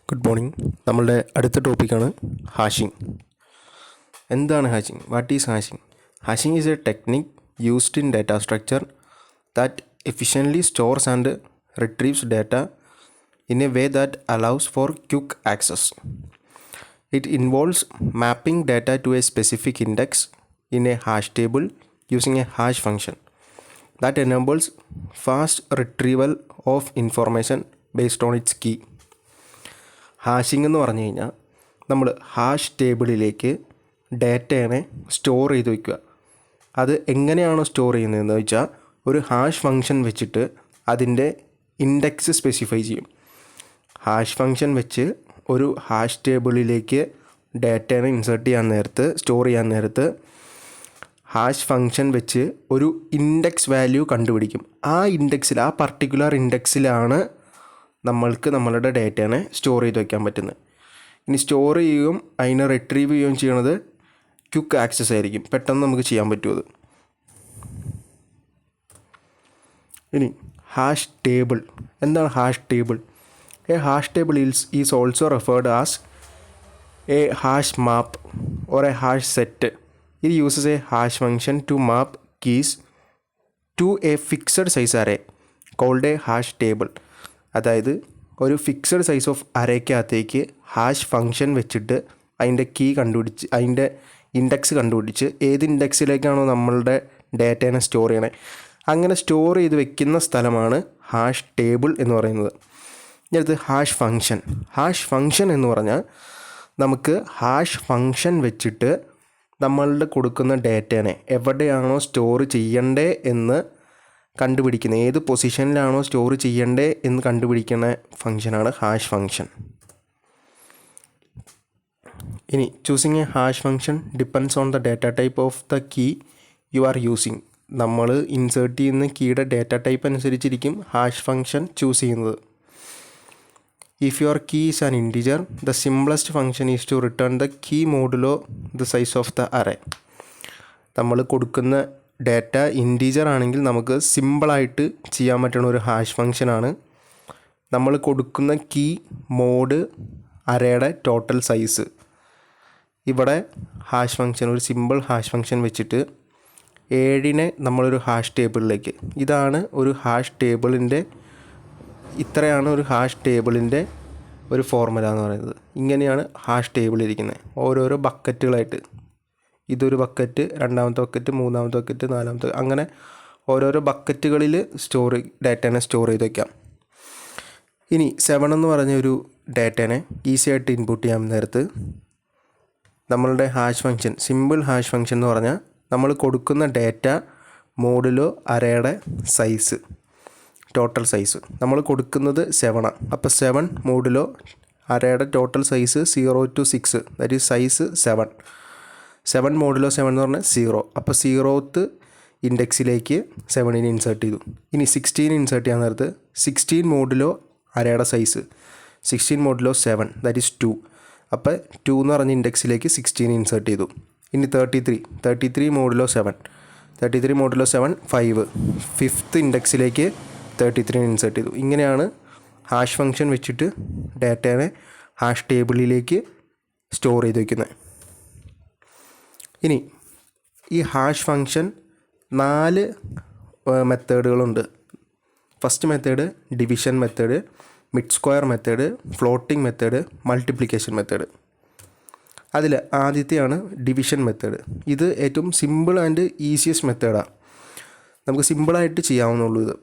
Good morning. നമ്മളുടെ അടുത്ത ടോപ്പിക്കാണ് ഹാഷിംഗ്. എന്താണ് hashing? What is hashing? Hashing is A technique used in data structure that efficiently stores and retrieves data in a way that allows for quick access. It involves mapping data to a specific index in a hash table using a hash function that enables fast retrieval of information based on its key. Hashing എന്ന് പറഞ്ഞു കഴിഞ്ഞാൽ നമ്മൾ hash ടേബിളിലേക്ക് ഡാറ്റയെ store ചെയ്ത് വയ്ക്കുക. അത് എങ്ങനെയാണോ store ചെയ്യുന്നതെന്ന് വെച്ചാൽ ഒരു ഹാഷ് ഫംഗ്ഷൻ വെച്ചിട്ട് അതിൻ്റെ ഇൻഡെക്സ് സ്പെസിഫൈ ചെയ്യും. ഹാഷ് ഫംഗ്ഷൻ വെച്ച് ഒരു ഹാഷ് ടേബിളിലേക്ക് ഡാറ്റയെ ഇൻസേർട്ട് ചെയ്യാൻ നേരത്ത് സ്റ്റോർ ചെയ്യാൻ നേരത്ത് ഹാഷ് ഫംഗ്ഷൻ വെച്ച് ഒരു ഇൻഡെക്സ് വാല്യൂ കണ്ടുപിടിക്കും. ആ ഇൻഡെക്സിൽ ആ പർട്ടിക്കുലർ ഇൻഡെക്സിലാണ് നമ്മൾക്ക് നമ്മളുടെ ഡാറ്റയെ സ്റ്റോർ ചെയ്ത് വയ്ക്കാൻ പറ്റുന്നത്. ഇനി സ്റ്റോർ ചെയ്യുകയും അതിനെ റിട്രീവ് ചെയ്യുകയും ചെയ്യണത് ക്വിക്ക് ആക്സസ് ആയിരിക്കും. പെട്ടെന്ന് നമുക്ക് ചെയ്യാൻ പറ്റുമത്. ഇനി ഹാഷ് ടേബിൾ. എന്താണ് hash table? A hash table is also referred as a hash map or a hash set. It uses a hash function to map keys to a fixed size array called a hash table. അതായത് ഒരു fixed size of അറേക്കകത്തേക്ക് hash function വെച്ചിട്ട് അതിൻ്റെ key കണ്ടുപിടിച്ച് അതിൻ്റെ index കണ്ടുപിടിച്ച് ഏത് ഇൻഡെക്സിലേക്കാണോ നമ്മളുടെ ഡാറ്റേനെ സ്റ്റോർ ചെയ്യണേ അങ്ങനെ സ്റ്റോർ ചെയ്ത് വെക്കുന്ന സ്ഥലമാണ് ഹാഷ് ടേബിൾ എന്ന് പറയുന്നത്. അടുത്ത് ഹാഷ് ഫംഗ്ഷൻ. ഹാഷ് ഫംഗ്ഷൻ എന്ന് പറഞ്ഞാൽ നമുക്ക് ഹാഷ് ഫംഗ്ഷൻ വെച്ചിട്ട് നമ്മളുടെ കൊടുക്കുന്ന ഡാറ്റേനെ എവിടെയാണോ സ്റ്റോർ ചെയ്യണ്ടേ എന്ന് കണ്ടുപിടിക്കുന്നത്, ഏത് പൊസിഷനിലാണോ സ്റ്റോർ ചെയ്യണ്ടേ എന്ന് കണ്ടുപിടിക്കുന്ന ഫംഗ്ഷനാണ് ഹാഷ് ഫംഗ്ഷൻ. ഇനി choosing a hash function depends on the data type of the key you are using. നമ്മൾ ഇൻസേർട്ട് ചെയ്യുന്ന കീയുടെ ഡാറ്റ ടൈപ്പ് അനുസരിച്ചിരിക്കും ഹാഷ് ഫംഗ്ഷൻ ചൂസ് ചെയ്യുന്നത്. If your key is an integer the simplest function is to return the key modulo the size of the array. നമ്മൾ കൊടുക്കുന്ന data integer ആണെങ്കിൽ നമുക്ക് സിമ്പിളായിട്ട് ചെയ്യാൻ പറ്റുന്ന ഒരു ഹാഷ് ഫംഗ്ഷനാണ്. നമ്മൾ കൊടുക്കുന്ന കീ മോഡ് അറേയുടെ ടോട്ടൽ സൈസ്. ഇവിടെ ഹാഷ് ഫംഗ്ഷൻ ഒരു സിമ്പിൾ ഹാഷ് ഫംഗ്ഷൻ വെച്ചിട്ട് 7 നമ്മളൊരു ഹാഷ് ടേബിളിലേക്ക്, ഇതാണ് ഒരു ഹാഷ് ടേബിളിൻ്റെ, ഇത്രയാണ് ഒരു ഹാഷ് ടേബിളിൻ്റെ ഒരു ഫോർമുല എന്ന് പറയുന്നത്. ഇങ്ങനെയാണ് ഹാഷ് ടേബിൾ ഇരിക്കുന്നത്, ഓരോരോ ബക്കറ്റുകളായിട്ട്. ഇതൊരു ബക്കറ്റ്, രണ്ടാമത്തെ ബക്കറ്റ്, മൂന്നാമത്തെ ബക്കറ്റ്, നാലാമത്തെ, അങ്ങനെ ഓരോരോ ബക്കറ്റുകളിൽ ഡാറ്റേനെ സ്റ്റോർ ചെയ്ത് വയ്ക്കാം. ഇനി 7 എന്ന് പറഞ്ഞ ഒരു ഡാറ്റേനെ ഈസി ആയിട്ട് ഇൻപുട്ട് ചെയ്യാൻ നേരത്ത് നമ്മളുടെ hash function, simple hash function എന്ന് പറഞ്ഞാൽ നമ്മൾ കൊടുക്കുന്ന ഡാറ്റ മോഡുലോ അറേയുടെ സൈസ്, ടോട്ടൽ സൈസ് നമ്മൾ കൊടുക്കുന്നത് 7 ആണ്. അപ്പോൾ 7 മോഡുലോ അറേയുടെ total size 0 to 6, that is size 7. 7 modulo 7 എന്ന് പറഞ്ഞാൽ 0. അപ്പോൾ 0th ഇൻഡെക്സിലേക്ക് 7 ഇൻസേർട്ട് ചെയ്തു. ഇനി 16 ഇൻസേർട്ട് ചെയ്യാൻ നേരത്ത് 16 മോഡുലോ അരയുടെ സൈസ് 16 മോഡുലോ 7, ദാറ്റ് ഈസ് 2. അപ്പോൾ 2 എന്ന് പറഞ്ഞ ഇൻഡെക്സിലേക്ക് 16 ഇൻസേർട്ട് ചെയ്തു. ഇനി 33 മോഡുലോ 7, 33 മോഡുലോ 7 5, 5th ഇൻഡെക്സിലേക്ക് 33 ഇൻസേർട്ട് ചെയ്തു. ഇങ്ങനെയാണ് ഹാഷ് ഫംഗ്ഷൻ വെച്ചിട്ട് ഡാറ്റേനെ ഹാഷ് ടേബിളിലേക്ക് സ്റ്റോർ ചെയ്ത് വയ്ക്കുന്നത്. ഇനി ഈ ഹാഷ് ഫംഗ്ഷൻ 4 മെത്തേഡുകളുണ്ട്. First method division method, mid square method, floating method, multiplication method. അതിൽ ആദ്യത്തെയാണ് ഡിവിഷൻ മെത്തേഡ്. ഇത് ഏറ്റവും സിമ്പിൾ ആൻഡ് ഈസിയസ്റ്റ് മെത്തേഡാണ്, നമുക്ക് സിമ്പിളായിട്ട് ചെയ്യാവുന്നുള്ളൂ.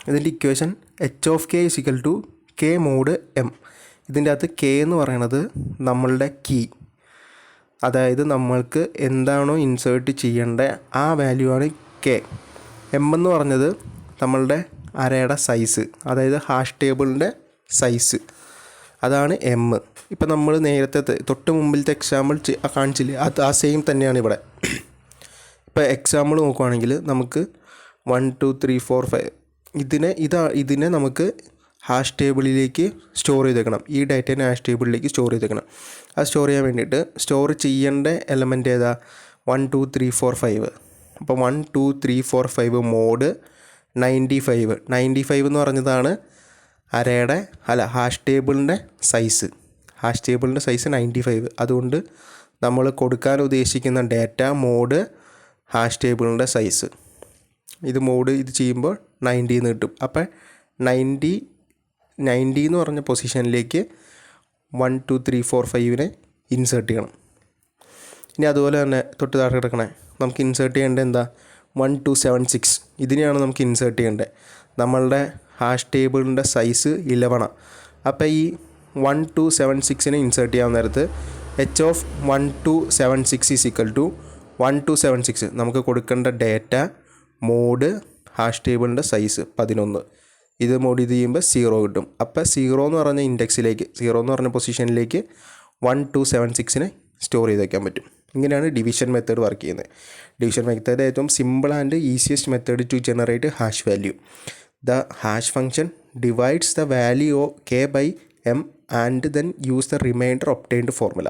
ഇതിൻ്റെ equation h(k) = k mod m. ഇതിൻ്റെ അകത്ത് k എന്ന് പറയുന്നത് നമ്മളുടെ കീ, അതായത് നമ്മൾക്ക് എന്താണോ ഇൻസേർട്ട് ചെയ്യേണ്ട ആ വാല്യൂ ആണ് k. m എന്ന് പറഞ്ഞത് നമ്മളുടെ അറേയുടെ സൈസ്, അതായത് ഹാഷ് ടേബിളിൻ്റെ സൈസ്, അതാണ് m. ഇപ്പം നമ്മൾ നേരത്തെ തൊട്ട് മുമ്പിലത്തെ എക്സാമ്പിൾ കാണിച്ചില്ലേ, അത് ആ സെയിം തന്നെയാണ് ഇവിടെ. ഇപ്പോൾ എക്സാമ്പിൾ നോക്കുകയാണെങ്കിൽ നമുക്ക് 1 2 3 4 5 ഇതിനെ നമുക്ക് ഹാഷ് ടേബിളിലേക്ക് സ്റ്റോർ ചെയ്ത് വെക്കണം. ഈ ഡാറ്റേനെ ഹാഷ് ടേബിളിലേക്ക് സ്റ്റോർ ചെയ്ത് വെക്കണം. അത് സ്റ്റോർ ചെയ്യാൻ വേണ്ടിയിട്ട് സ്റ്റോർ ചെയ്യേണ്ട എലമെൻ്റ് ഏതാ? 1 2 3 4 5. അപ്പോൾ 1 2 3 4 5 മോഡ് 95 എന്ന് പറഞ്ഞതാണ് ഹാഷ് ടേബിളിൻ്റെ സൈസ് 95. അതുകൊണ്ട് നമ്മൾ കൊടുക്കാൻ ഉദ്ദേശിക്കുന്ന ഡാറ്റ മോഡ് ഹാഷ് ടേബിളിൻ്റെ സൈസ് ഇത് ചെയ്യുമ്പോൾ 90 എന്ന് കിട്ടും. അപ്പോൾ 90 എന്ന് പറഞ്ഞ പൊസിഷനിലേക്ക് 1 2 3 4 5 ഇൻസേർട്ട് ചെയ്യണം. ഇനി അതുപോലെ തന്നെ തൊട്ട് താഴെ കിടക്കണേ നമുക്ക് ഇൻസേർട്ട് ചെയ്യേണ്ടത് എന്താ 1 2 7 6 ഇതിനെയാണ് നമുക്ക് ഇൻസേർട്ട് ചെയ്യേണ്ടത്. നമ്മളുടെ ഹാഷ് ടേബിളിൻ്റെ സൈസ് 11. അപ്പോൾ ഈ 1 2 7 6 ഇൻസേർട്ട് ചെയ്യാൻ നേരത്ത് h of 1 2 7 6 is equal to 1 2 7 6 നമുക്ക് കൊടുക്കേണ്ട ഡാറ്റ മോഡ് ഹാഷ് ടേബിളിൻ്റെ സൈസ് 11. ഇത് മോഡ് ചെയ്യുമ്പോൾ 0 കിട്ടും. അപ്പോൾ 0 എന്ന് പറഞ്ഞ ഇൻഡെക്സിലേക്ക് 0 എന്ന് പറഞ്ഞ പൊസിഷനിലേക്ക് 1 2 7 6 സ്റ്റോർ ചെയ്ത് വയ്ക്കാൻ പറ്റും. ഇങ്ങനെയാണ് ഡിവിഷൻ മെത്തേഡ് വർക്ക് ചെയ്യുന്നത്. ഡിവിഷൻ മെത്തേഡ് ഏറ്റവും simple and easiest method to generate hash value. The hash function divides the value k by m and then use the remainder obtained formula.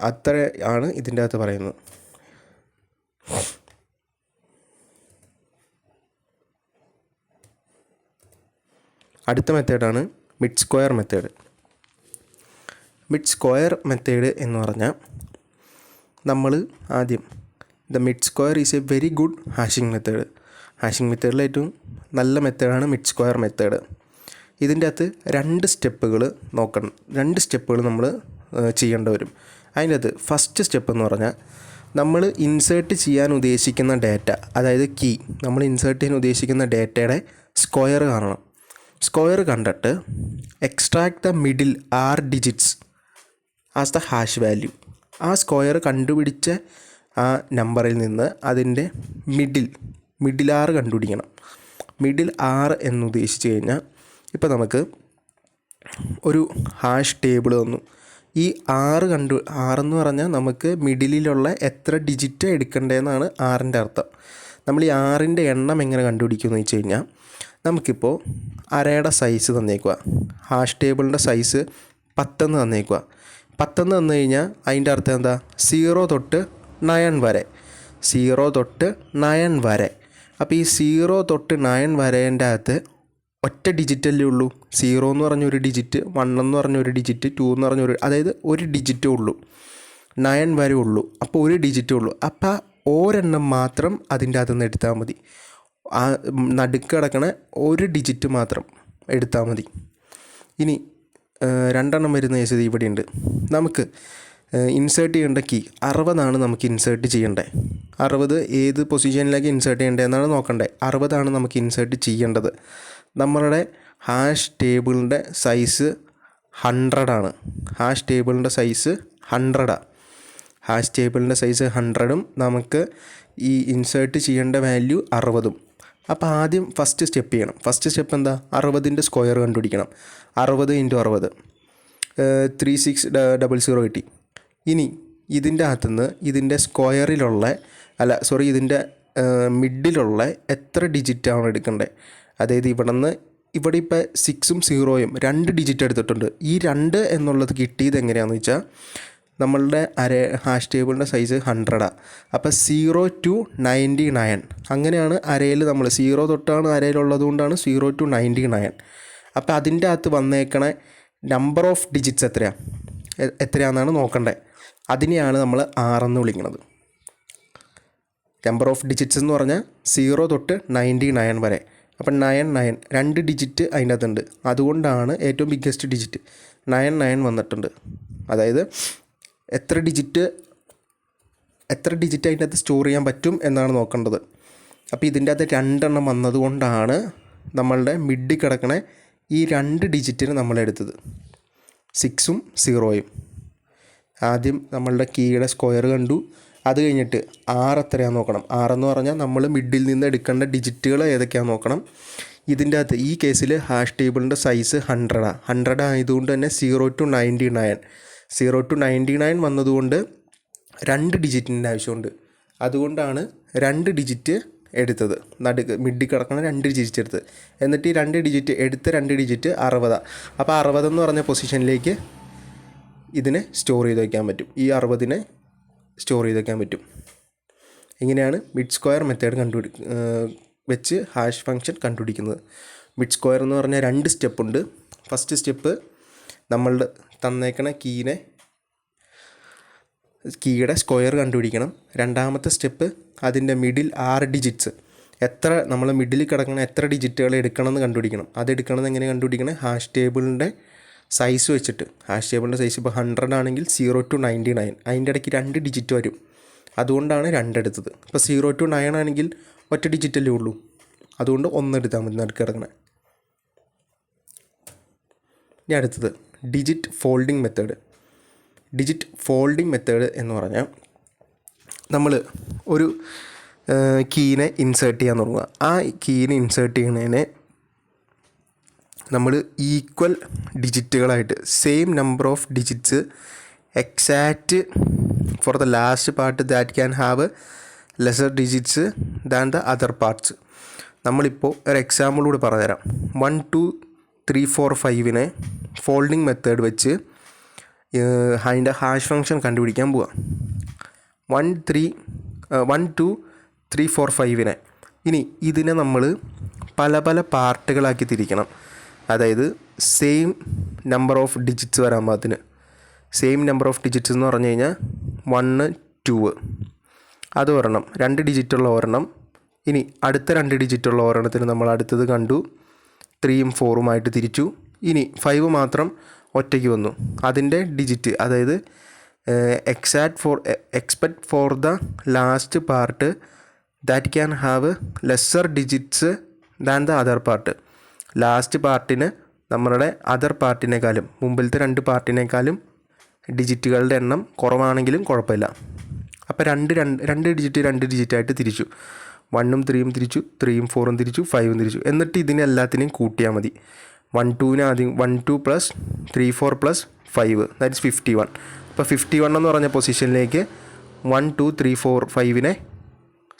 അത്ര ആണ് ഇതിൻ്റെ അകത്ത് പറയുന്നത്. അടുത്ത മെത്തേഡാണ് mid square method. Mid square method എന്ന് പറഞ്ഞാൽ നമ്മൾ ആദ്യം mid square is a very good hashing method. Hashing മെത്തേഡിൽ ഏറ്റവും നല്ല മെത്തേഡാണ് മിഡ് സ്ക്വയർ മെത്തേഡ്. ഇതിൻ്റെ അകത്ത് 2 സ്റ്റെപ്പുകൾ നോക്കണം. 2 സ്റ്റെപ്പുകൾ നമ്മൾ ചെയ്യേണ്ടി വരും. അതിൻ്റെ അകത്ത് ഫസ്റ്റ് സ്റ്റെപ്പ് എന്ന് പറഞ്ഞാൽ നമ്മൾ ഇൻസേർട്ട് ചെയ്യാൻ ഉദ്ദേശിക്കുന്ന ഡാറ്റ, അതായത് കീ, നമ്മൾ ഇൻസേർട്ട് ചെയ്യാൻ ഉദ്ദേശിക്കുന്ന ഡാറ്റയുടെ സ്ക്വയർ കാണണം. സ്ക്വയർ കണ്ടിട്ട് extract the middle 6 digits as the hash value. ആ സ്ക്വയർ കണ്ടുപിടിച്ച ആ നമ്പറിൽ നിന്ന് അതിൻ്റെ മിഡിൽ 6 കണ്ടുപിടിക്കണം. മിഡിൽ 6 എന്ന് ഉദ്ദേശിച്ച് കഴിഞ്ഞാൽ ഇപ്പോൾ നമുക്ക് ഒരു ഹാഷ് ടേബിൾ തന്നു. ഈ 6 എന്ന് പറഞ്ഞാൽ നമുക്ക് മിഡിലുള്ള എത്ര ഡിജിറ്റ് എടുക്കേണ്ടതെന്നാണ് 6ൻ്റെ അർത്ഥം. നമ്മൾ ഈ 6ൻ്റെ എണ്ണം എങ്ങനെ കണ്ടുപിടിക്കുമെന്ന് വെച്ച് കഴിഞ്ഞാൽ നമുക്കിപ്പോൾ അറയുടെ സൈസ് തന്നേക്കുക, ഹാഷ് ടേബിളിൻ്റെ സൈസ് 10 തന്നേക്കുക. 10 തന്നു കഴിഞ്ഞാൽ അതിൻ്റെ അർത്ഥം എന്താ? 0 തൊട്ട് 9 വരെ. 0 തൊട്ട് 9 വരെ. അപ്പോൾ ഈ 0 തൊട്ട് 9 വരേൻ്റെ അകത്ത് ഒറ്റ ഡിജിറ്റല്ലേ ഉള്ളൂ. 0 എന്ന് പറഞ്ഞ ഒരു ഡിജിറ്റ്, 1 എന്ന് പറഞ്ഞ ഒരു ഡിജിറ്റ്, 2 എന്ന് പറഞ്ഞ അതായത് ഒരു ഡിജിറ്റേ ഉള്ളൂ. 9 വരെ ഉള്ളൂ. അപ്പോൾ ഒരു ഡിജിറ്റേ ഉള്ളൂ. അപ്പോൾ ഒരെണ്ണം മാത്രം അതിൻ്റെ അകത്തുനിന്ന് എടുത്താൽ മതി. ആ നടുക്ക് കിടക്കണ ഒരു ഡിജിറ്റ് മാത്രം എടുത്താൽ മതി. ഇനി 2 എണ്ണം വരുന്ന കേസ് ഇവിടെയുണ്ട്. നമുക്ക് ഇൻസേർട്ട് ചെയ്യേണ്ട കീ 60 നമുക്ക് ഇൻസേർട്ട് ചെയ്യേണ്ടത്. 60 ഏത് പൊസിഷനിലേക്ക് ഇൻസേർട്ട് ചെയ്യേണ്ടതെന്നാണ് നോക്കേണ്ടത്. 60 നമുക്ക് ഇൻസേർട്ട് ചെയ്യേണ്ടത്. നമ്മളുടെ ഹാഷ് ടേബിളിൻ്റെ സൈസ് 100 ഹാഷ് ടേബിളിൻ്റെ സൈസ് 100 ഹാഷ് ടേബിളിൻ്റെ സൈസ് 100 നമുക്ക് ഈ ഇൻസേർട്ട് ചെയ്യേണ്ട വാല്യൂ 60. അപ്പോൾ ആദ്യം ഫസ്റ്റ് സ്റ്റെപ്പ് ചെയ്യണം. ഫസ്റ്റ് സ്റ്റെപ്പ് എന്താ? 60ൻ്റെ സ്ക്വയർ കണ്ടുപിടിക്കണം. 60 × 60 3600 കിട്ടി. ഇനി ഇതിൻ്റെ അകത്തുനിന്ന് ഇതിൻ്റെ സ്ക്വയറിലുള്ള ഇതിൻ്റെ മിഡിലുള്ള എത്ര ഡിജിറ്റാണ് എടുക്കേണ്ടത്? അതായത് ഇവിടെ ഇപ്പോൾ 6ഉം 0യും 2 ഡിജിറ്റ് എടുത്തിട്ടുണ്ട്. ഈ 2 എന്നുള്ളത് കിട്ടിയത് എങ്ങനെയാണെന്ന് വെച്ചാൽ നമ്മളുടെ ഹാഷ് ടേബിളിൻ്റെ സൈസ് 100. അപ്പോൾ 0 to 99 അങ്ങനെയാണ് അരയിൽ നമ്മൾ 0 തൊട്ടാണ് അരയിലുള്ളത് കൊണ്ടാണ് 0 to 99. അപ്പോൾ അതിൻ്റെ അകത്ത് വന്നേക്കണ നമ്പർ ഓഫ് ഡിജിറ്റ്സ് എത്രയാണെന്നാണ് നോക്കേണ്ടത്. അതിനെയാണ് നമ്മൾ 6 എന്ന് വിളിക്കുന്നത്. നമ്പർ ഓഫ് ഡിജിറ്റ്സ് എന്ന് പറഞ്ഞാൽ 0 തൊട്ട് 99 വരെ. അപ്പം 99 2 ഡിജിറ്റ് അതിൻ്റെ അകത്തുണ്ട്. അതുകൊണ്ടാണ് ഏറ്റവും ബിഗ്ഗസ്റ്റ് ഡിജിറ്റ് 99 വന്നിട്ടുണ്ട്. അതായത് എത്ര ഡിജിറ്റ് അതിൻ്റെ അകത്ത് സ്റ്റോർ ചെയ്യാൻ പറ്റും എന്നാണ് നോക്കേണ്ടത്. അപ്പോൾ ഇതിൻ്റെ അകത്ത് 2 എണ്ണം വന്നതുകൊണ്ടാണ് നമ്മളുടെ മിഡിൽ കിടക്കണ ഈ 2 ഡിജിറ്റിന് നമ്മളെടുത്തത് 6ഉം 0യും. ആദ്യം നമ്മളുടെ കീയുടെ സ്ക്വയർ കണ്ടു. അത് കഴിഞ്ഞിട്ട് 6 എത്രയാണെന്ന് നോക്കണം. 6 എന്ന് പറഞ്ഞാൽ നമ്മൾ മിഡിൽ നിന്ന് എടുക്കേണ്ട ഡിജിറ്റുകൾ ഏതൊക്കെയാണെന്ന് നോക്കണം. ഇതിൻ്റെ അകത്ത് ഈ കേസിൽ ഹാഷ് ടേബിളിൻ്റെ സൈസ് 100 ആയതുകൊണ്ട് തന്നെ 0 to 99 വന്നതുകൊണ്ട് 2 ഡിജിറ്റിൻ്റെ ആവശ്യമുണ്ട്. അതുകൊണ്ടാണ് 2 ഡിജിറ്റ് എടുത്തത്. മിഡിൽ കിടക്കുന്ന 2 ഡിജിറ്റ് എടുത്തത്. എന്നിട്ട് ഈ 2 ഡിജിറ്റ് 2 60. അപ്പോൾ 60 എന്ന് പറഞ്ഞ പൊസിഷനിലേക്ക് ഇതിനെ സ്റ്റോർ ചെയ്ത് വയ്ക്കാൻ പറ്റും. ഈ 60നെ സ്റ്റോർ ചെയ്ത് വയ്ക്കാൻ പറ്റും. ഇങ്ങനെയാണ് മിഡ് സ്ക്വയർ മെത്തേഡ് വെച്ച് ഹാഷ് ഫംഗ്ഷൻ കണ്ടുപിടിക്കുന്നത്. ബിറ്റ് സ്ക്വയർ എന്ന് പറഞ്ഞാൽ 2 സ്റ്റെപ്പുണ്ട്. ഫസ്റ്റ് സ്റ്റെപ്പ് നമ്മളുടെ തന്നേക്കണ കീയുടെ സ്ക്വയർ കണ്ടുപിടിക്കണം. രണ്ടാമത്തെ സ്റ്റെപ്പ് അതിൻ്റെ മിഡിൽ 6 ഡിജിറ്റ്സ് എത്ര നമ്മൾ മിഡിൽ കിടക്കുന്ന എത്ര ഡിജിറ്റുകൾ എടുക്കണമെന്ന് കണ്ടുപിടിക്കണം. അതെടുക്കണമെന്ന് എങ്ങനെ കണ്ടുപിടിക്കണം? ഹാഷ് ടേബിളിൻ്റെ സൈസ് വെച്ചിട്ട്. ഹാഷ് ടേബിളിൻ്റെ സൈസ് ഇപ്പോൾ 100 ആണെങ്കിൽ 0 to 99 അതിൻ്റെ ഇടയ്ക്ക് 2 ഡിജിറ്റ് വരും. അതുകൊണ്ടാണ് 2 എടുത്തത്. ഇപ്പോൾ 0 to 9 ആണെങ്കിൽ ഒറ്റ ഡിജിറ്റല്ലേ ഉള്ളൂ, അതുകൊണ്ട് 1 എടുത്താൽ മതി നടുക്ക് കിടക്കണേ. ഇനി അടുത്തത് digit folding method. Digit folding method എന്ന് പറഞ്ഞാൽ നമ്മൾ ഒരു കീനെ ഇൻസേർട്ട് ചെയ്യാൻ തുടങ്ങുക. ആ കീനെ ഇൻസേർട്ട് ചെയ്യുന്നതിനെ നമ്മൾ ഈക്വൽ ഡിജിറ്റുകളായിട്ട് same number of digits exact for the last part that can have lesser digits than the other parts. നമ്മളിപ്പോൾ ഒരു എക്സാമ്പിൾ കൂടി പറഞ്ഞുതരാം. 1 2 3 4 5നെ ഫോൾഡിംഗ് മെത്തേഡ് വെച്ച് അതിൻ്റെ ഹാഷ് ഫംഗ്ഷൻ കണ്ടുപിടിക്കാൻ പോവാം. 1 2 3 4 5നെ ഇനി ഇതിനെ നമ്മൾ പല പല പാർട്ടുകളാക്കി തിരിക്കണം. അതായത് സെയിം നമ്പർ ഓഫ് ഡിജിറ്റ്സ് വരാൻ പാകത്തിന്. സെയിം നമ്പർ ഓഫ് ഡിജിറ്റ്സ് എന്ന് പറഞ്ഞു കഴിഞ്ഞാൽ 1 2 അത് ഒരെണ്ണം, 2 ഡിജിറ്റുള്ള ഒരെണ്ണം. ഇനി അടുത്ത 2 ഡിജിറ്റുള്ള ഒരെണ്ണത്തിന് നമ്മൾ അടുത്തത് കണ്ടു, 3ഉം 4ഉമായിട്ട് തിരിച്ചു. ഇനി 5 മാത്രം ഒറ്റയ്ക്ക് വന്നു. അതിൻ്റെ ഡിജിറ്റ് അതായത് expect for the last part that can have lesser digits than the other part. Last പാർട്ടിന് നമ്മളുടെ അതർ പാർട്ടിനേക്കാളും മുമ്പിലത്തെ 2 പാർട്ടിനേക്കാളും ഡിജിറ്റുകളുടെ എണ്ണം കുറവാണെങ്കിലും കുഴപ്പമില്ല. അപ്പോൾ 2 ഡിജിറ്റായിട്ട് തിരിച്ചു. 1ഉം 3ഉം തിരിച്ചു, 3ഉം 4ഉം തിരിച്ചു, 5ഉം തിരിച്ചു. എന്നിട്ട് ഇതിനെ എല്ലാത്തിനെയും കൂട്ടിയാൽ മതി. 1 2നെ ആദ്യം 1 2 + 3 4 + 5 ദാറ്റ് ഇസ് 51. അപ്പോൾ 51 എന്ന് പറഞ്ഞ പൊസിഷനിലേക്ക് 1 2 3 4 5നെ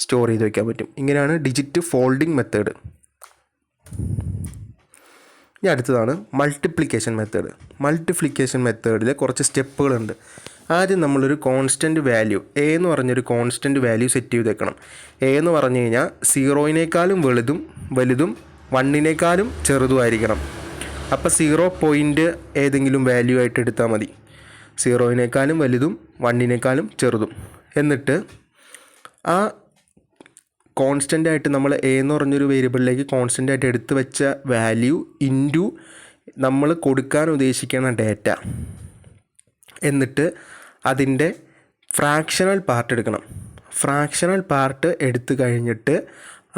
സ്റ്റോർ ചെയ്ത് വയ്ക്കാൻ പറ്റും. ഇങ്ങനെയാണ് ഡിജിറ്റ് ഫോൾഡിംഗ് മെത്തേഡ്. ഇനി അടുത്തതാണ് മൾട്ടിപ്ലിക്കേഷൻ മെത്തേഡ്. മൾട്ടിപ്ലിക്കേഷൻ മെത്തേഡിൽ കുറച്ച് സ്റ്റെപ്പുകളുണ്ട്. ആദ്യം നമ്മളൊരു കോൺസ്റ്റൻറ്റ് വാല്യൂ എ എന്ന് പറഞ്ഞൊരു കോൺസ്റ്റൻറ്റ് വാല്യൂ സെറ്റ് ചെയ്ത് വെക്കണം. എ എന്ന് പറഞ്ഞു കഴിഞ്ഞാൽ 0നെക്കാളും വലുതും 1നെക്കാളും ചെറുതുമായിരിക്കണം. അപ്പോൾ 0 പോയിൻ്റ് ഏതെങ്കിലും വാല്യൂ ആയിട്ട് എടുത്താൽ മതി. 0നെക്കാളും വലുതും 1നെക്കാളും ചെറുതും. എന്നിട്ട് ആ കോൺസ്റ്റൻ്റായിട്ട് നമ്മൾ എ എന്ന് പറഞ്ഞൊരു വേരിയബിളിലേക്ക് കോൺസ്റ്റൻ്റായിട്ട് എടുത്ത് വെച്ച വാല്യൂ ഇൻറ്റു നമ്മൾ കൊടുക്കാൻ ഉദ്ദേശിക്കുന്ന ഡേറ്റ, എന്നിട്ട് അതിൻ്റെ ഫ്രാക്ഷണൽ പാർട്ട് എടുക്കണം. ഫ്രാക്ഷണൽ പാർട്ട് എടുത്തു കഴിഞ്ഞിട്ട്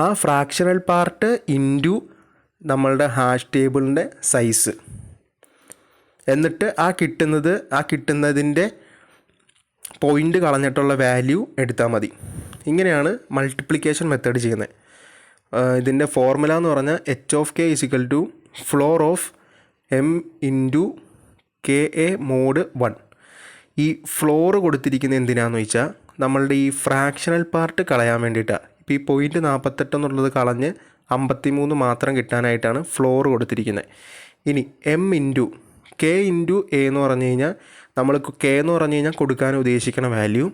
ആ ഫ്രാക്ഷണൽ പാർട്ട് ഇൻറ്റു നമ്മളുടെ ഹാഷ് ടേബിളിൻ്റെ സൈസ്, എന്നിട്ട് ആ കിട്ടുന്നതിൻ്റെ പോയിൻ്റ് കളഞ്ഞിട്ടുള്ള വാല്യൂ എടുത്താൽ മതി. ഇങ്ങനെയാണ് മൾട്ടിപ്ലിക്കേഷൻ മെത്തേഡ് ചെയ്യുന്നത്. ഇതിൻ്റെ ഫോർമുല എന്ന് പറഞ്ഞാൽ h(k) = floor of m × KA mod 1. ഈ ഫ്ലോർ കൊടുത്തിരിക്കുന്നത് എന്തിനാണെന്ന് വെച്ചാൽ നമ്മളുടെ ഈ ഫ്രാക്ഷണൽ പാർട്ട് കളയാൻ വേണ്ടിയിട്ടാണ്. ഇപ്പോൾ ഈ പോയിൻ്റ് 48 എന്നുള്ളത് കളഞ്ഞ് 53 മാത്രം കിട്ടാനായിട്ടാണ് ഫ്ലോർ കൊടുത്തിരിക്കുന്നത്. ഇനി m × K × A എന്ന് പറഞ്ഞു കഴിഞ്ഞാൽ നമ്മൾ K എന്ന് പറഞ്ഞു കഴിഞ്ഞാൽ കൊടുക്കാൻ ഉദ്ദേശിക്കുന്ന വാല്യൂ,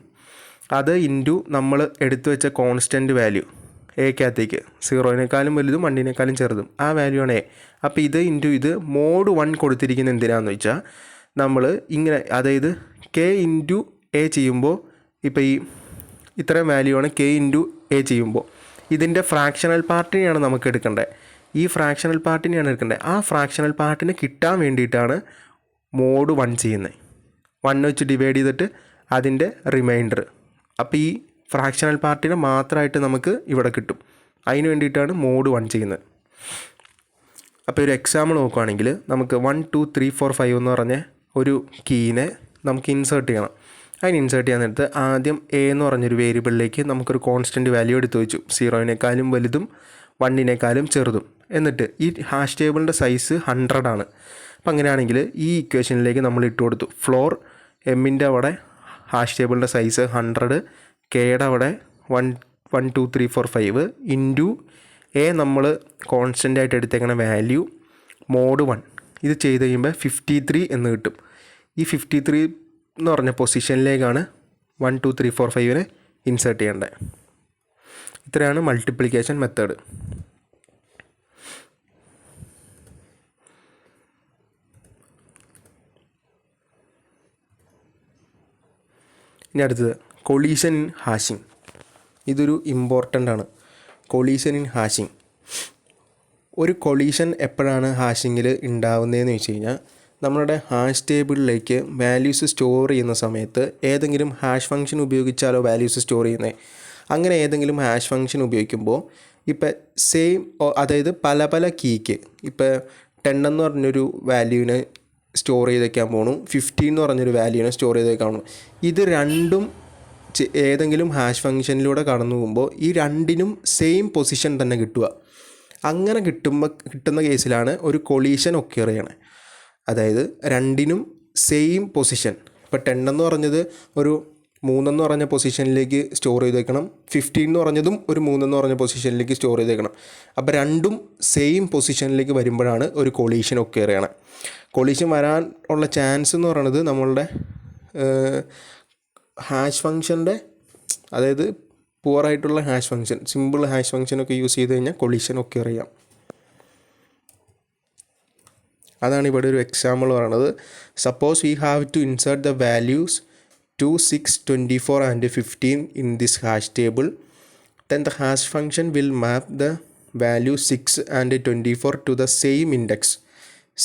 അത് ഇൻറ്റു നമ്മൾ എടുത്തു വെച്ച കോൺസ്റ്റൻറ്റ് വാല്യൂ എക്കകത്തേക്ക് 0നെക്കാളും വലുതും 1നെക്കാളും ചെറുതും ആ വാല്യൂ ആണ് എ. അപ്പോൾ ഇത് ഇൻറ്റു ഇത് mod 1 കൊടുത്തിരിക്കുന്നത് എന്തിനാണെന്ന് വെച്ചാൽ നമ്മൾ ഇങ്ങനെ, അതായത് K × A ചെയ്യുമ്പോൾ ഇപ്പോൾ ഈ ഇത്രയും വാല്യൂ ആണ് K × A ചെയ്യുമ്പോൾ ഇതിൻ്റെ ഫ്രാക്ഷണൽ പാർട്ടിനെയാണ് നമുക്ക് എടുക്കേണ്ടത്. ഈ ഫ്രാക്ഷണൽ പാർട്ടിനെയാണ് എടുക്കേണ്ടത്. ആ ഫ്രാക്ഷണൽ പാർട്ടിനെ കിട്ടാൻ വേണ്ടിയിട്ടാണ് mod 1 ചെയ്യുന്നത്. 1 വെച്ച് ഡിവൈഡ് ചെയ്തിട്ട് അതിൻ്റെ റിമൈൻഡർ, അപ്പോൾ ഈ ഫ്രാക്ഷണൽ പാർട്ടിനെ മാത്രമായിട്ട് നമുക്ക് ഇവിടെ കിട്ടും. അതിന് വേണ്ടിയിട്ടാണ് mod 1 ചെയ്യുന്നത്. അപ്പോൾ ഒരു എക്സാമ്പിൾ നോക്കുകയാണെങ്കിൽ നമുക്ക് 1 2 3 4 5 എന്ന് പറഞ്ഞ ഒരു കീനെ നമുക്ക് ഇൻസേർട്ട് ചെയ്യണം. അതിന് ഇൻസേർട്ട് ചെയ്യാൻ നേരത്ത് ആദ്യം എ എന്ന് പറഞ്ഞൊരു വേരിയബിളിലേക്ക് നമുക്കൊരു കോൺസ്റ്റൻറ്റ് വാല്യൂ എടുത്ത് വെച്ചു, 0നെക്കാളും വലുതും 1നെക്കാളും ചെറുതും. എന്നിട്ട് ഈ ഹാഷ് ടേബിളിൻ്റെ സൈസ് 100 ആണ്. അപ്പോൾ അങ്ങനെയാണെങ്കിൽ ഈ ഇക്വേഷനിലേക്ക് നമ്മൾ ഇട്ട് കൊടുത്തു ഫ്ലോർ എമ്മിൻ്റെ അവിടെ ഹാഷ് ടേബിളിൻ്റെ സൈസ് 100, കെയുടെ അവിടെ 1 2 3 4 5 ഇൻറ്റു എ നമ്മൾ കോൺസ്റ്റൻ്റായിട്ട് എടുത്തേക്കുന്ന വാല്യൂ mod 1. ഇത് ചെയ്ത് കഴിയുമ്പോൾ 53 എന്ന് കിട്ടും. ഈ 53 എന്ന് പറഞ്ഞ പൊസിഷനിലേക്കാണ് 1 2 3 4 5നെ ഇൻസേർട്ട് ചെയ്യേണ്ടത്. ഇത്രയാണ് മൾട്ടിപ്ലിക്കേഷൻ മെത്തേഡ്. ഇനി അടുത്തത് കൊളീഷൻ ഇൻ ഹാഷിംഗ്. ഇതൊരു ഇമ്പോർട്ടൻ്റ് ആണ്. Collision in hashing. ഒരു കൊളീഷൻ എപ്പോഴാണ് ഹാഷിങ്ങിൽ ഉണ്ടാവുന്നതെന്ന് വെച്ച് കഴിഞ്ഞാൽ നമ്മളുടെ ഹാഷ് ടേബിളിലേക്ക് വാല്യൂസ് സ്റ്റോർ ചെയ്യുന്ന സമയത്ത് ഏതെങ്കിലും ഹാഷ് ഫംഗ്ഷൻ ഉപയോഗിച്ചാലോ വാല്യൂസ് സ്റ്റോർ ചെയ്യുന്നത്. അങ്ങനെ ഏതെങ്കിലും ഹാഷ് ഫംഗ്ഷൻ ഉപയോഗിക്കുമ്പോൾ ഇപ്പോൾ സെയിം, അതായത് പല പല കീക്ക്, ഇപ്പോൾ 10 എന്ന് പറഞ്ഞൊരു വാല്യൂവിനെ സ്റ്റോർ ചെയ്ത് വയ്ക്കാൻ പോകണം, 15 എന്ന് പറഞ്ഞൊരു വാല്യൂവിനെ സ്റ്റോർ ചെയ്ത് വയ്ക്കാൻ പോകണം. ഇത് രണ്ടും ഏതെങ്കിലും ഹാഷ് ഫംഗ്ഷനിലൂടെ കടന്നു പോകുമ്പോൾ ഈ രണ്ടിനും സെയിം പൊസിഷൻ തന്നെ കിട്ടുക. അങ്ങനെ കിട്ടുന്ന കേസിലാണ് ഒരു കൊളീഷൻ ഒക്കർ ചെയ്യണത്. അതായത് രണ്ടിനും സെയിം പൊസിഷൻ, ഇപ്പോൾ 10 എന്ന് പറഞ്ഞത് ഒരു 3 എന്ന് പറഞ്ഞ പൊസിഷനിലേക്ക് സ്റ്റോർ ചെയ്ത് വെക്കണം, 15 എന്ന് പറഞ്ഞതും ഒരു 3 എന്ന് പറഞ്ഞ പൊസിഷനിലേക്ക് സ്റ്റോർ ചെയ്ത് വെക്കണം. അപ്പോൾ രണ്ടും സെയിം പൊസിഷനിലേക്ക് വരുമ്പോഴാണ് ഒരു കൊളീഷൻ ഒക്കർ ചെയ്യണം. കൊളീഷൻ വരാൻ ഉള്ള ചാൻസ് എന്ന് പറയുന്നത് നമ്മളുടെ ഹാഷ് ഫംഗ്ഷൻ്റെ, അതായത് പുവറായിട്ടുള്ള ഹാഷ് ഫംഗ്ഷൻ, സിമ്പിൾ ഹാഷ് ഫംഗ്ഷനൊക്കെ യൂസ് ചെയ്ത് കഴിഞ്ഞാൽ കൊളീഷൻ ഒക്കർ ചെയ്യാം. അതാണ് ഇവിടെ ഒരു എക്സാമ്പിൾ പറയുന്നത്. Suppose we have to insert the values 2, 6, 24 and 15 in this hash table. Then the hash function will map the value 6 and 24 to the same index.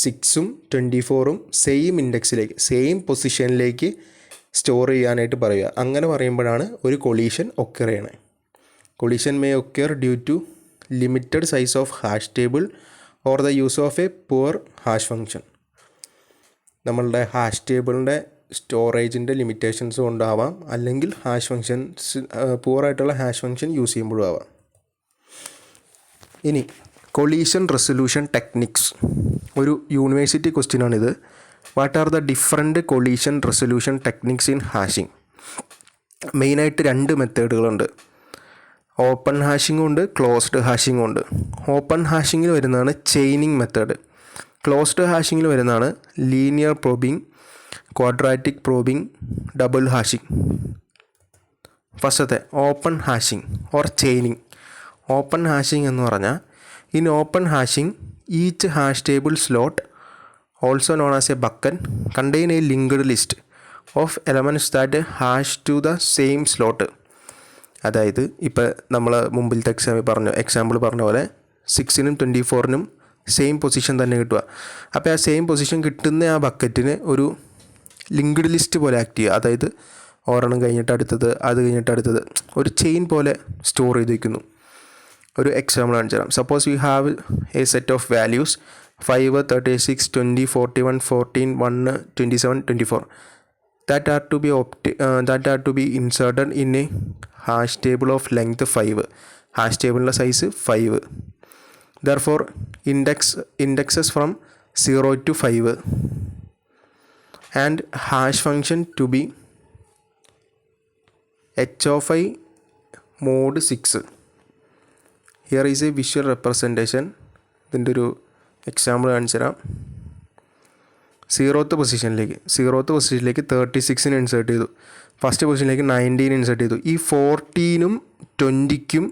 6ഉം 24ഉം സെയിം ഇൻഡെക്സിലേക്ക്, സെയിം പൊസിഷനിലേക്ക് സ്റ്റോർ ചെയ്യാനായിട്ട് പറയുക. അങ്ങനെ പറയുമ്പോഴാണ് ഒരു കൊളീഷൻ ഒക്കർ ചെയ്യണേ. Collision may occur due to limited size of hash table or the use of a poor hash function. നമ്മളുടെ ഹാഷ് ടേബിളിൻ്റെ സ്റ്റോറേജിൻ്റെ ലിമിറ്റേഷൻസ് കൊണ്ടാവാം, അല്ലെങ്കിൽ ഹാഷ് ഫംഗ്ഷൻസ് പുവറായിട്ടുള്ള ഹാഷ് ഫംഗ്ഷൻ യൂസ് ചെയ്യുമ്പോഴും ആവാം. ഇനി കൊളീഷൻ റെസൊല്യൂഷൻ ടെക്നിക്സ്. ഒരു യൂണിവേഴ്സിറ്റി ക്വസ്റ്റ്യനാണിത്. What are the different collision resolution techniques in hashing? മെയിനായിട്ട് 2 മെത്തേഡുകളുണ്ട്. ഓപ്പൺ ഹാഷിംഗും ഉണ്ട്, ക്ലോസ്ഡ് ഹാഷിംഗും ഉണ്ട്. ഓപ്പൺ ഹാഷിങ്ങിൽ വരുന്നതാണ് ചെയിനിങ് മെത്തേഡ്. ക്ലോസ്ഡ് ഹാഷിങ്ങിൽ വരുന്നതാണ് linear probing, quadratic probing, double hashing. ഫസ്റ്റത്തെ open hashing or chaining. Open hashing എന്ന് പറഞ്ഞാൽ, in open hashing each hash table slot, also known as a bucket, contain a linked list of elements that hash to the same slot. അതായത് ഇപ്പോൾ നമ്മൾ മുമ്പിലത്തെ example പറഞ്ഞ പോലെ 6നും 24നും same position തന്നെ കിട്ടുക. അപ്പോൾ ആ സെയിം പൊസിഷൻ കിട്ടുന്ന ആ ബക്കറ്റിന് ഒരു ലിങ്ക്ഡ് ലിസ്റ്റ് പോലെ ആക്ട് ചെയ്യുക. അതായത് ഒരെണ്ണം കഴിഞ്ഞിട്ട് അടുത്തത്, അത് കഴിഞ്ഞിട്ട് അടുത്തത്, ഒരു ചെയിൻ പോലെ സ്റ്റോർ ചെയ്ത് വയ്ക്കുന്നു. ഒരു എക്സാമ്പിൾ കാണിച്ചു തരാം. Suppose you have A set of values 5, 36, 20, 41, 14, 1, 27, 24 that are to be inserted in a hash table of length 5. Hash ടേബിളിൻ്റെ size 5. Therefore indexes from 0 to 5 and hash function to be h of I mod 6. Here is a visual representation. ഇതിൻ്റെ ഒരു example കാണിച്ചു തരാം. 0th പൊസിഷനിലേക്ക് 36ന് insert ചെയ്തു. First പൊസിഷനിലേക്ക് 19 insert ചെയ്തു. ഈ 14നും 20ക്കും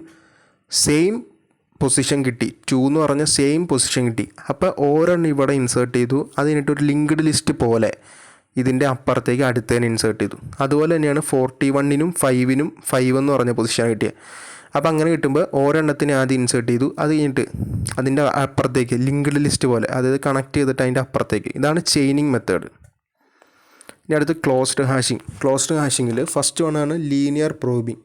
സെയിം പൊസിഷൻ കിട്ടി. 2 എന്ന് പറഞ്ഞ സെയിം പൊസിഷൻ കിട്ടി. അപ്പോൾ ഓരോന്നും ഇവിടെ ഇൻസേർട്ട് ചെയ്തു. അത് കഴിഞ്ഞിട്ടൊരു ലിങ്ക്ഡ് ലിസ്റ്റ് പോലെ ഇതിൻ്റെ അപ്പുറത്തേക്ക് അടുത്തതിന് ഇൻസേർട്ട് ചെയ്തു. അതുപോലെ തന്നെയാണ് 41നും 5നും 5 എന്ന് പറഞ്ഞ പൊസിഷൻ കിട്ടിയത്. അപ്പോൾ അങ്ങനെ കിട്ടുമ്പോൾ ഓരോണ്ണത്തിന് ആദ്യം ഇൻസേർട്ട് ചെയ്തു. അത് കഴിഞ്ഞിട്ട് അതിൻ്റെ അപ്പുറത്തേക്ക് ലിങ്ക്ഡ് ലിസ്റ്റ് പോലെ, അതായത് കണക്ട് ചെയ്തിട്ട് അതിൻ്റെ അപ്പുറത്തേക്ക്. ഇതാണ് ചെയിനിങ് മെത്തേഡ്. ഇനി അടുത്ത് ക്ലോസ്ഡ് ഹാഷിംഗ്. ക്ലോസ്ഡ് ഹാഷിങ്ങിൽ ഫസ്റ്റ് വണ്ണാണ് ലീനിയർ പ്രോബിംഗ്.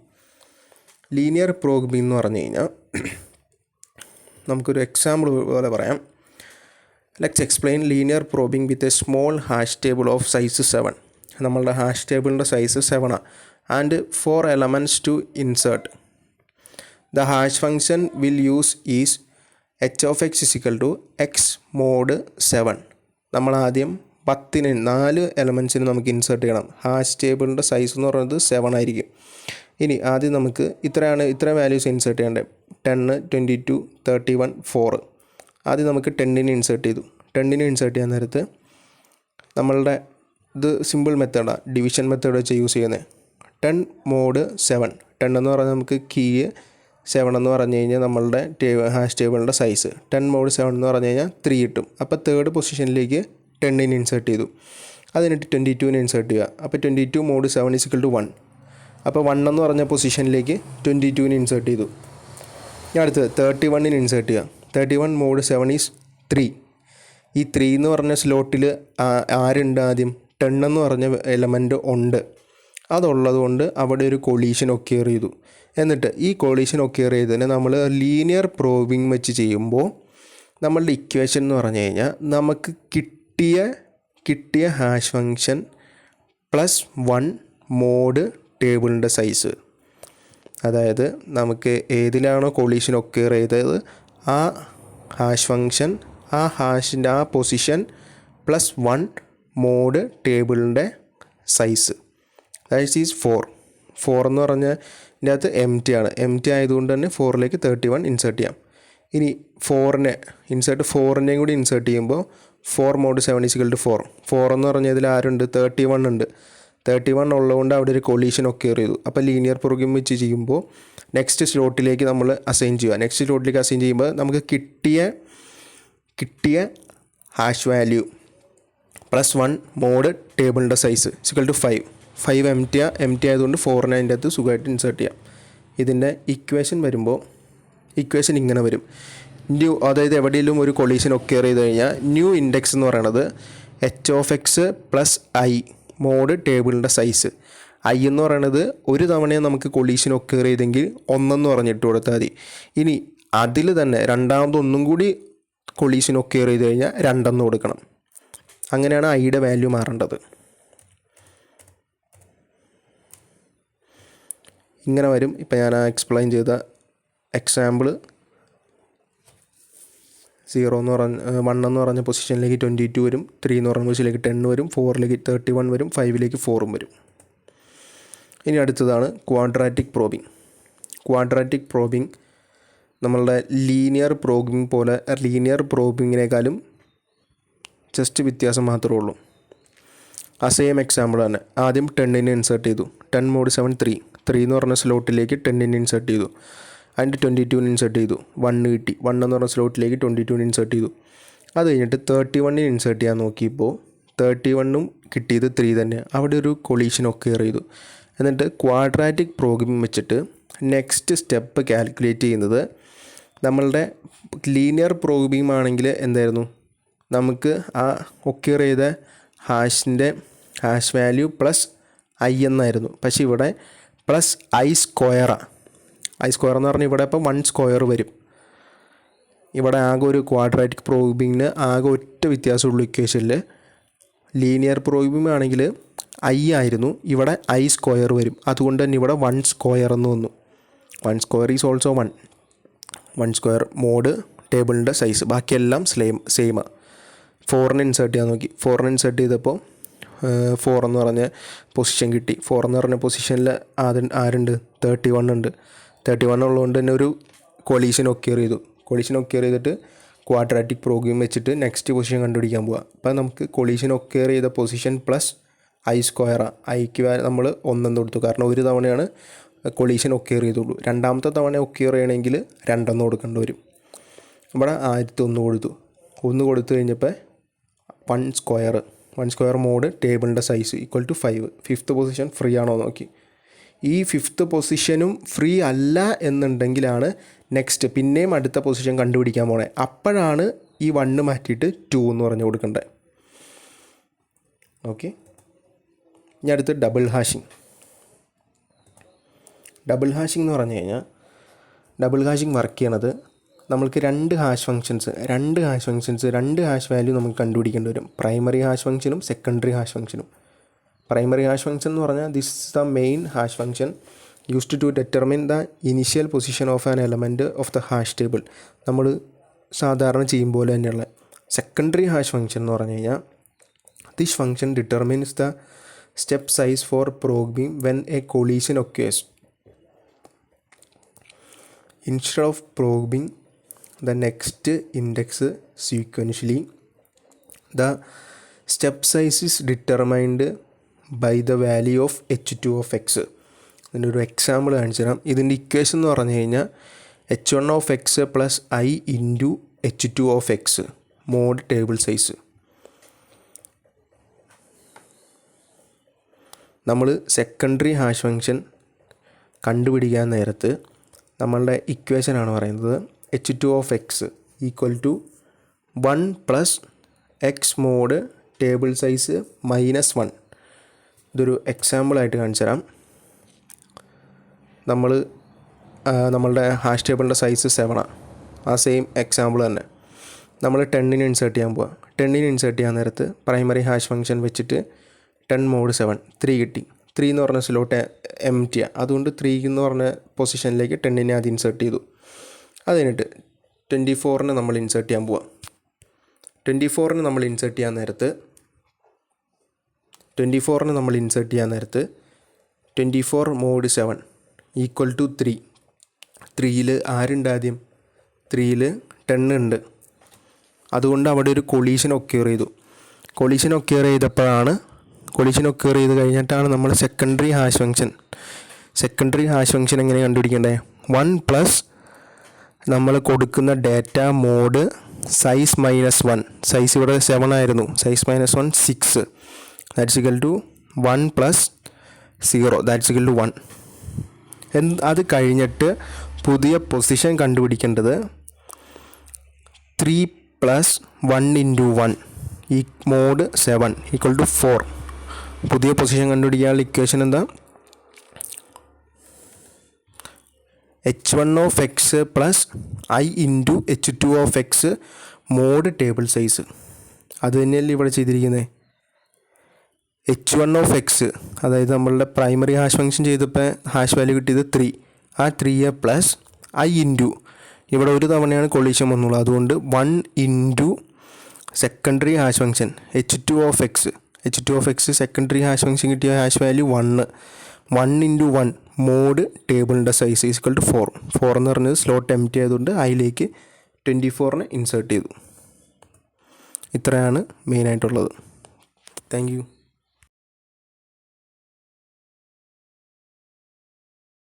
ലീനിയർ പ്രോബിംഗ് എന്ന് പറഞ്ഞു കഴിഞ്ഞാൽ നമുക്കൊരു എക്സാമ്പിൾ പോലെ പറയാം. Let's explain linear probing with a small hash table of size 7. നമ്മളുടെ ഹാഷ് ടേബിളിൻ്റെ size 7 and 4 elements to insert. The hash function will use is h of x is equal to x mod 7. നമ്മൾ ആദ്യം 4 എലമെൻറ്റ്സിന് നമുക്ക് insert ചെയ്യണം. Hash ടേബിളിൻ്റെ size എന്ന് പറയുന്നത് 7 ആയിരിക്കും. ഇനി ആദ്യം നമുക്ക് ഇത്ര വാല്യൂസ് ഇൻസേർട്ട് ചെയ്യേണ്ടത് 10, 22, 31, 4. ആദ്യം നമുക്ക് 10ന് ഇൻസേർട്ട് ചെയ്തു. 10ന് ഇൻസേർട്ട് ചെയ്യാൻ നേരത്ത് നമ്മളുടെ ഇത് സിമ്പിൾ മെത്തേഡാണ്, ഡിവിഷൻ മെത്തേഡ് വെച്ച് യൂസ് ചെയ്യുന്നത്. 10 mod 7. 10 എന്ന് പറഞ്ഞാൽ നമുക്ക് കീ, 7 എന്ന് പറഞ്ഞു കഴിഞ്ഞാൽ നമ്മളുടെ ഹാഷ് ടേബിളിൻ്റെ സൈസ്. 10 mod 7 എന്ന് പറഞ്ഞു കഴിഞ്ഞാൽ 3 കിട്ടും. അപ്പോൾ തേർഡ് പൊസിഷനിലേക്ക് 10ന് ഇൻസേർട്ട് ചെയ്തു. അതിനിട്ട് 22 ഇൻസേർട്ട് ചെയ്യുക. അപ്പോൾ 22 mod 7 = 1. അപ്പോൾ 1 എന്ന് പറഞ്ഞ പൊസിഷനിലേക്ക് 22 ഇൻസേർട്ട് ചെയ്തു. ഇനി അടുത്തത് 31 ഇൻസേർട്ട് ചെയ്യുക. 31 mod 7 = 3. ഈ 3 എന്ന് പറഞ്ഞ സ്ലോട്ടിൽ ആരുണ്ട്? ആദ്യം 10 എന്ന് പറഞ്ഞ എലമെൻറ്റ് ഉണ്ട്. അതുള്ളത് കൊണ്ട് അവിടെ ഒരു കൊളീഷൻ ഒക്കെയർ ചെയ്തു. എന്നിട്ട് ഈ കൊളീഷൻ ഒക്കെയർ ചെയ്തതിന് നമ്മൾ ലീനിയർ പ്രോബിങ് വെച്ച് ചെയ്യുമ്പോൾ നമ്മളുടെ ഇക്വേഷൻ എന്ന് പറഞ്ഞു കഴിഞ്ഞാൽ നമുക്ക് കിട്ടിയ ഹാഷ് ഫങ്ഷൻ +1 മോഡ് ടേബിളിൻ്റെ സൈസ്. അതായത് നമുക്ക് ഏതിലാണോ കൊളീഷൻ ഒക്കെയർ ചെയ്തത് ആ ഹാഷ് ഫങ്ഷൻ, ആ ഹാഷിൻ്റെ ആ പൊസിഷൻ +1 മോഡ് ടേബിളിൻ്റെ സൈസ്. That is 4. 4 എന്ന് പറഞ്ഞാൽ ഇതിൻ്റെ അകത്ത് എം ടി ആയതുകൊണ്ട് തന്നെ 4ലേക്ക് 31 ഇൻസേർട്ട് ചെയ്യാം. ഇനി 4നെയും കൂടി ഇൻസേർട്ട് ചെയ്യുമ്പോൾ 4 mod 7 = 4. 4 എന്ന് പറഞ്ഞാൽ ഇതിൽ ആരുണ്ട്? 31 ഉണ്ട്. 31 ഉള്ളതുകൊണ്ട് അവിടെ ഒരു കൊളീഷൻ ഒക്കെയർ ചെയ്തു. അപ്പോൾ ലീനിയർ പ്രോഗ്രാം വെച്ച് ചെയ്യുമ്പോൾ നെക്സ്റ്റ് സ്ലോട്ടിലേക്ക് നമ്മൾ അസൈൻ ചെയ്യുക. നെക്സ്റ്റ് സ്ലോട്ടിലേക്ക് അസൈൻ ചെയ്യുമ്പോൾ നമുക്ക് കിട്ടിയ ഹാഷ് വാല്യൂ +1 മോഡ് ടേബിളിൻ്റെ സൈസ് = 5. 5 എം ടി ആയതുകൊണ്ട് 4നെ അതിൻ്റെ അകത്ത് സുഖമായിട്ട് ഇൻസേർട്ട് ചെയ്യാം. ഇതിൻ്റെ ഇക്വേഷൻ വരുമ്പോൾ ഇക്വേഷൻ ഇങ്ങനെ വരും. അതായത് എവിടെയെങ്കിലും ഒരു കൊളീഷൻ ഒക്കെയർ ചെയ്ത് കഴിഞ്ഞാൽ ന്യൂ ഇൻഡെക്സ് എന്ന് പറയുന്നത് h(x) + i മോഡ് ടേബിളിൻ്റെ സൈസ്. i എന്ന് പറയുന്നത് ഒരു തവണയെ നമുക്ക് കൊളീഷൻ ഒക്കെയർ ചെയ്തെങ്കിൽ 1 എന്ന് പറഞ്ഞിട്ട് കൊടുത്താൽ മതി. ഇനി അതിൽ തന്നെ രണ്ടാമതൊന്നും കൂടി കൊളീഷൻ ഒക്കെയർ ചെയ്ത് കഴിഞ്ഞാൽ 2 എന്ന് കൊടുക്കണം. അങ്ങനെയാണ് ഐയുടെ വാല്യൂ മാറേണ്ടത്. ഇങ്ങനെ വരും. ഇപ്പം ഞാൻ എക്സ്പ്ലെയിൻ ചെയ്ത എക്സാമ്പിൾ 0 എന്ന് പറഞ്ഞ 1 എന്ന് പറഞ്ഞ പൊസിഷനിലേക്ക് 22 വരും, 3 എന്ന് പറഞ്ഞ പൊസിഷനിലേക്ക് 10 വരും, 4ലേക്ക് 31 വരും, 5ലേക്ക് 4 വരും. ഇനി അടുത്തതാണ് ക്വാഡ്രാറ്റിക് പ്രോബിങ്. നമ്മളുടെ ലീനിയർ പ്രോബിങ്ങിനേക്കാളും ജസ്റ്റ് വ്യത്യാസം മാത്രമേ ഉള്ളൂ. ആ സെയിം എക്സാമ്പിൾ തന്നെ. ആദ്യം 10നെ ഇൻസേർട്ട് ചെയ്തു. 10 mod 7 3 എന്ന് പറഞ്ഞ സ്ലോട്ടിലേക്ക് 10നെ ഇൻസേർട്ട് ചെയ്തു. അതിൻ്റെ 22 ഇൻസേർട്ട് ചെയ്തു. 1 കിട്ടി. 1 എന്ന് പറഞ്ഞ സ്ലോട്ടിലേക്ക് 22 ഇൻസേർട്ട് ചെയ്തു. അത് കഴിഞ്ഞിട്ട് 31 ഇൻസേർട്ട് ചെയ്യാൻ നോക്കിയപ്പോൾ 31ഉം കിട്ടിയത് 3 തന്നെ. അവിടെ ഒരു കൊളീഷൻ ഒക്കെയർ ചെയ്തു. എന്നിട്ട് ക്വാഡ്രാറ്റിക് പ്രോഗ്രാം വെച്ചിട്ട് നെക്സ്റ്റ് സ്റ്റെപ്പ് കാൽക്കുലേറ്റ് ചെയ്യുന്നത് നമ്മളുടെ ലീനിയർ പ്രോഗ്രാം ആണെങ്കിൽ എന്തായിരുന്നു? നമുക്ക് ആ ഒക്കെയർ ചെയ്ത ഹാഷ് വാല്യൂ +i എന്നായിരുന്നു. പക്ഷേ ഇവിടെ +i². i² എന്ന് പറഞ്ഞാൽ ഇവിടെ ഇപ്പോൾ 1² വരും. ഇവിടെ ആകെ ഒരു ക്വാഡ്രാറ്റിക് പ്രോഗ്രാമിന് ആകെ ഒറ്റ വ്യത്യാസമുള്ളൂ ഇക്വേഷനിൽ. ലീനിയർ പ്രോഗ്രാം ആണെങ്കിൽ i ആയിരുന്നു, ഇവിടെ i² വരും. അതുകൊണ്ട് തന്നെ ഇവിടെ 1² എന്ന് വന്നു. 1² ഈസ് ഓൾസോ 1. 1² മോഡ് ടേബിളിൻ്റെ സൈസ്. ബാക്കിയെല്ലാം സെയിം. 4നെ ഇൻസേർട്ട് ചെയ്യാൻ നോക്കി. 4നെ ഇൻസേർട്ട് ചെയ്തപ്പോൾ 4 എന്ന് പറഞ്ഞ പൊസിഷൻ കിട്ടി. 4 എന്ന് പറഞ്ഞ പൊസിഷനിൽ ആരുണ്ട്? 31 ഉണ്ട്. 31 ഉള്ളതുകൊണ്ട് തന്നെ ഒരു കൊളീഷൻ ഒക്കെയർ ചെയ്തു. കൊളീഷൻ ഒക്കെയർ ചെയ്തിട്ട് ക്വാഡ്രാറ്റിക് പ്രോഗ്രാം വെച്ചിട്ട് നെക്സ്റ്റ് പൊസിഷൻ കണ്ടുപിടിക്കാൻ പോവുക. അപ്പോൾ നമുക്ക് കൊളീഷൻ ഒക്കെയർ ചെയ്ത പൊസിഷൻ +i². ഐക്ക് നമ്മൾ 1 എന്ന് കൊടുത്തു. കാരണം ഒരു തവണയാണ് കൊളീഷൻ ഒക്കെയർ ചെയ്തുള്ളൂ. രണ്ടാമത്തെ തവണ ഒക്കെയർ ചെയ്യണമെങ്കിൽ 2 എന്ന് കൊടുക്കേണ്ടി വരും. ഇവിടെ 1001 കൊടുത്തു. 1 കൊടുത്തു കഴിഞ്ഞപ്പോൾ 1² മോഡ് ടേബിളിൻ്റെ സൈസ് = 5. 5th പൊസിഷൻ ഫ്രീ ആണോ നോക്കി. ഈ 5th പൊസിഷനും ഫ്രീ അല്ല എന്നുണ്ടെങ്കിലാണ് നെക്സ്റ്റ് പിന്നെയും അടുത്ത പൊസിഷൻ കണ്ടുപിടിക്കാൻ പോണേ. അപ്പോഴാണ് ഈ 1 മാറ്റിയിട്ട് 2 എന്ന് പറഞ്ഞു കൊടുക്കേണ്ടത്. ഓക്കെ. ഇനി അടുത്ത് ഡബിൾ ഹാഷിങ് എന്ന് പറഞ്ഞു കഴിഞ്ഞാൽ ഡബിൾ ഹാഷിങ് വർക്ക് ചെയ്യണത് നമ്മൾക്ക് 2 ഹാഷ് ഫങ്ഷൻസ് 2 ഹാഷ് വാല്യൂ നമുക്ക് കണ്ടുപിടിക്കേണ്ടി വരും. പ്രൈമറി ഹാഷ് ഫങ്ഷനും സെക്കൻഡറി ഹാഷ് ഫങ്ഷനും. പ്രൈമറി ഹാഷ് ഫങ്ഷൻ എന്ന് പറഞ്ഞാൽ this is the main hash function used to determine the initial position of an element of the hash table. നമ്മൾ സാധാരണ ചെയ്യും പോലെ തന്നെയുള്ള. സെക്കൻഡറി ഹാഷ് ഫങ്ഷൻ എന്ന് പറഞ്ഞു കഴിഞ്ഞാൽ this function determines the step size for programming when a collision occurs. Instead of probing the next index sequentially, the step size is determined by the value of h2 of x. ഇതിൻ്റെ ഒരു example കാണിച്ചു തരാം. ഇതിൻ്റെ equation എന്ന് പറഞ്ഞു കഴിഞ്ഞാൽ h1 of x + i into h2 of x mod table size. നമ്മൾ secondary hash function കണ്ടുപിടിക്കാൻ നേരത്ത് നമ്മളുടെ ഇക്വേഷനാണ് പറയുന്നത് h2 of x equal to 1 plus x mod table size -1. ഇതൊരു എക്സാമ്പിളായിട്ട് കാണിച്ചു തരാം. നമ്മളുടെ ഹാഷ് ടേബിളിൻ്റെ സൈസ് 7ആണ്. ആ സെയിം എക്സാമ്പിൾ തന്നെ നമ്മൾ 10 ഇൻസേർട്ട് ചെയ്യാൻ പോവുക. 10 ഇൻസേർട്ട് ചെയ്യാൻ നേരത്ത് പ്രൈമറി ഹാഷ് ഫംഗ്ഷൻ വെച്ചിട്ട് 10 mod 7 3 കിട്ടി. 3 എന്ന് പറഞ്ഞ സ്ലോട്ട് എംറ്റിയാണ്. അതുകൊണ്ട് 3 എന്ന് പറഞ്ഞ പൊസിഷനിലേക്ക് 10 ആദ്യം ഇൻസേർട്ട് ചെയ്തു. അത് കഴിഞ്ഞിട്ട് 24 നമ്മൾ ഇൻസേർട്ട് ചെയ്യാൻ പോവുക. 24 നമ്മൾ ഇൻസേർട്ട് ചെയ്യാൻ നേരത്ത് 24 mod 7 ഈക്വൽ ടു 3. 3ൽ ആരുണ്ട് ആദ്യം? 3ൽ 10 ഉണ്ട്. അതുകൊണ്ട് അവിടെ ഒരു കൊളീഷൻ ഒക്യൂർ ചെയ്തു. കൊളീഷൻ ഒക്യൂർ ചെയ്ത് കഴിഞ്ഞിട്ടാണ് നമ്മൾ സെക്കൻഡറി ഹാഷ് ഫംഗ്ഷൻ എങ്ങനെ കണ്ടുപിടിക്കേണ്ടത്? 1 പ്ലസ് നമ്മൾ കൊടുക്കുന്ന ഡാറ്റ മോഡ് സൈസ് -1. സൈസ് ഇവിടെ 7 ആയിരുന്നു. Size -1 6. That's equal to 1 plus 0. That's equal to 1. അത് കഴിഞ്ഞിട്ട് പുതിയ പൊസിഷൻ കണ്ടുപിടിക്കേണ്ടത് 3 പ്ലസ് 1 ഇൻറ്റു 1 ഈ മോഡ് 7 ഈക്വൽ ടു 4. പുതിയ പൊസിഷൻ കണ്ടുപിടിക്കാനുള്ള ഇക്വേഷൻ എന്താ? h1 of x plus i into h2 of x mod table size. അത് തന്നെയല്ലേ ഇവിടെ ചെയ്തിരിക്കുന്നത്. h1 of x അതായത് നമ്മളുടെ പ്രൈമറി ഹാഷ് ഫംഗ്ഷൻ ചെയ്തപ്പോൾ ഹാഷ് വാല്യൂ കിട്ടിയത് 3. ആ 3 പ്ലസ് i ഇൻറ്റു ഇവിടെ ഒരു തവണയാണ് കൊളീഷൻ വന്നുള്ളൂ. അതുകൊണ്ട് 1 into secondary hash function h2 of x secondary hash function കിട്ടിയ ഹാഷ് വാല്യൂ 1 ഇൻറ്റു 1 മോഡ് ടേബിളിൻ്റെ സൈസ് ഈക്വൽ ടു 4. 4 എന്ന് പറഞ്ഞത് സ്ലോട്ട് എംറ്റി ആയതുകൊണ്ട് അതിലേക്ക് 24 ഇൻസേർട്ട് ചെയ്തു. ഇത്രയാണ് മെയിനായിട്ടുള്ളത്. Thank you.